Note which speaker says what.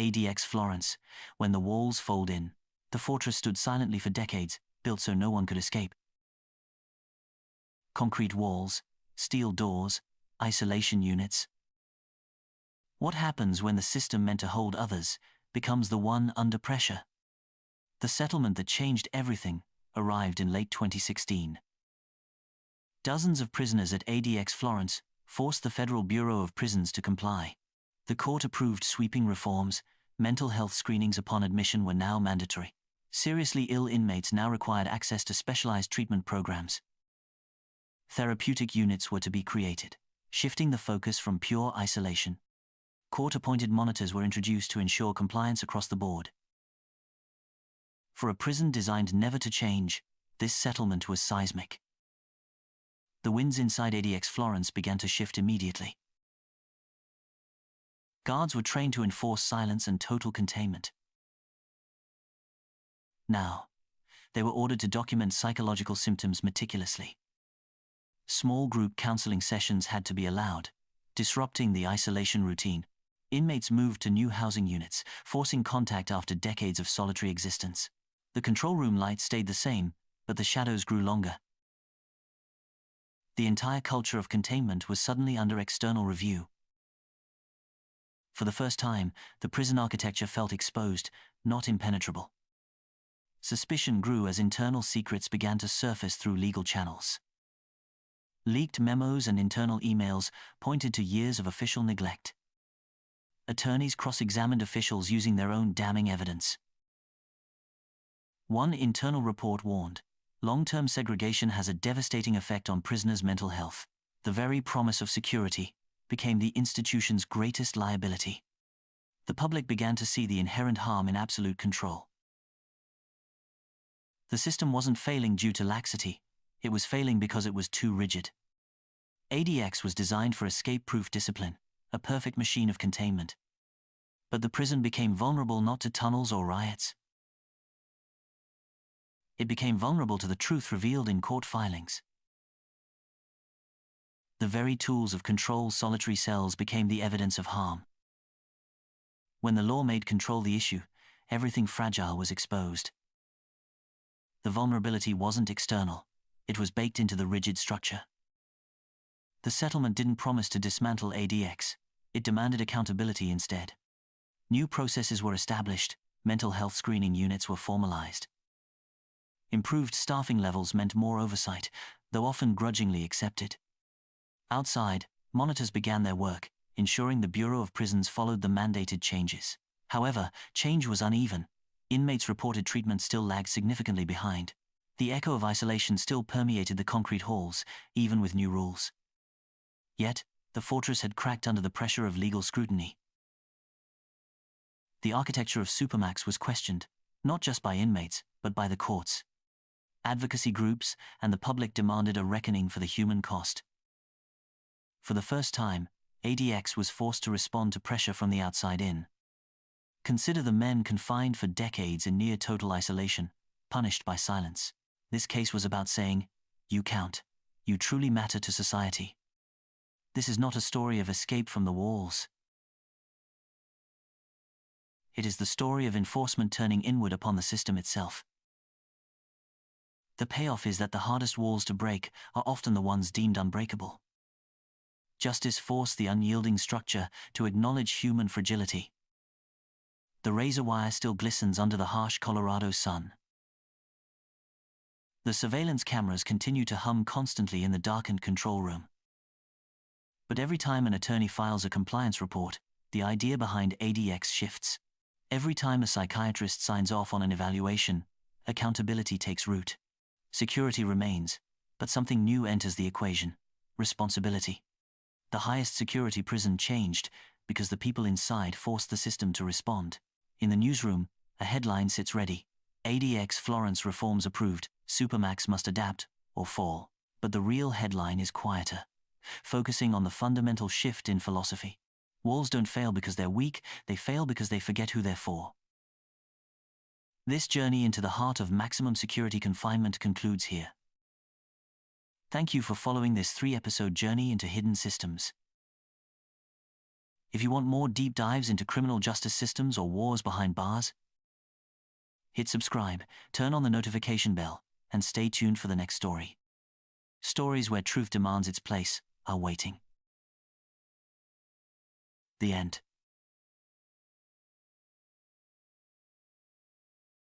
Speaker 1: ADX Florence, when the walls fold in, the fortress stood silently for decades, built so no one could escape. Concrete walls, steel doors, isolation units. What happens when the system meant to hold others becomes the one under pressure? The settlement that changed everything arrived in late 2016. Dozens of prisoners at ADX Florence forced the Federal Bureau of Prisons to comply. The court approved sweeping reforms. Mental health screenings upon admission were now mandatory. Seriously ill inmates now required access to specialized treatment programs. Therapeutic units were to be created, shifting the focus from pure isolation. Court-appointed monitors were introduced to ensure compliance across the board. For a prison designed never to change, this settlement was seismic. The winds inside ADX Florence began to shift immediately. Guards were trained to enforce silence and total containment. Now, they were ordered to document psychological symptoms meticulously. Small group counseling sessions had to be allowed, disrupting the isolation routine. Inmates moved to new housing units, forcing contact after decades of solitary existence. The control room lights stayed the same, but the shadows grew longer. The entire culture of containment was suddenly under external review. For the first time, the prison architecture felt exposed, not impenetrable. Suspicion grew as internal secrets began to surface through legal channels. Leaked memos and internal emails pointed to years of official neglect. Attorneys cross-examined officials using their own damning evidence. One internal report warned, long-term segregation has a devastating effect on prisoners' mental health. The very promise of security became the institution's greatest liability. The public began to see the inherent harm in absolute control. The system wasn't failing due to laxity, it was failing because it was too rigid. ADX was designed for escape-proof discipline, a perfect machine of containment. But the prison became vulnerable not to tunnels or riots. It became vulnerable to the truth revealed in court filings. The very tools of control solitary cells became the evidence of harm. When the law made control the issue, everything fragile was exposed. The vulnerability wasn't external, it was baked into the rigid structure. The settlement didn't promise to dismantle ADX, it demanded accountability instead. New processes were established, mental health screening units were formalized. Improved staffing levels meant more oversight, though often grudgingly accepted. Outside, monitors began their work, ensuring the Bureau of Prisons followed the mandated changes. However, change was uneven. Inmates reported treatment still lagged significantly behind. The echo of isolation still permeated the concrete halls, even with new rules. Yet, the fortress had cracked under the pressure of legal scrutiny. The architecture of supermax was questioned, not just by inmates, but by the courts. Advocacy groups and the public demanded a reckoning for the human cost. For the first time, ADX was forced to respond to pressure from the outside in. Consider the men confined for decades in near-total isolation, punished by silence. This case was about saying, "You count. You truly matter to society." This is not a story of escape from the walls. It is the story of enforcement turning inward upon the system itself. The payoff is that the hardest walls to break are often the ones deemed unbreakable. Justice forced the unyielding structure to acknowledge human fragility. The razor wire still glistens under the harsh Colorado sun. The surveillance cameras continue to hum constantly in the darkened control room. But every time an attorney files a compliance report, the idea behind ADX shifts. Every time a psychiatrist signs off on an evaluation, accountability takes root. Security remains, but something new enters the equation: responsibility. The highest security prison changed because the people inside forced the system to respond. In the newsroom, a headline sits ready: ADX Florence reforms approved, supermax must adapt or fall. But the real headline is quieter, focusing on the fundamental shift in philosophy. Walls don't fail because they're weak, they fail because they forget who they're for. This journey into the heart of maximum security confinement concludes here. Thank you for following this 3-episode journey into hidden systems. If you want more deep dives into criminal justice systems or wars behind bars, hit subscribe, turn on the notification bell, and stay tuned for the next story. Stories where truth demands its place are waiting. The end.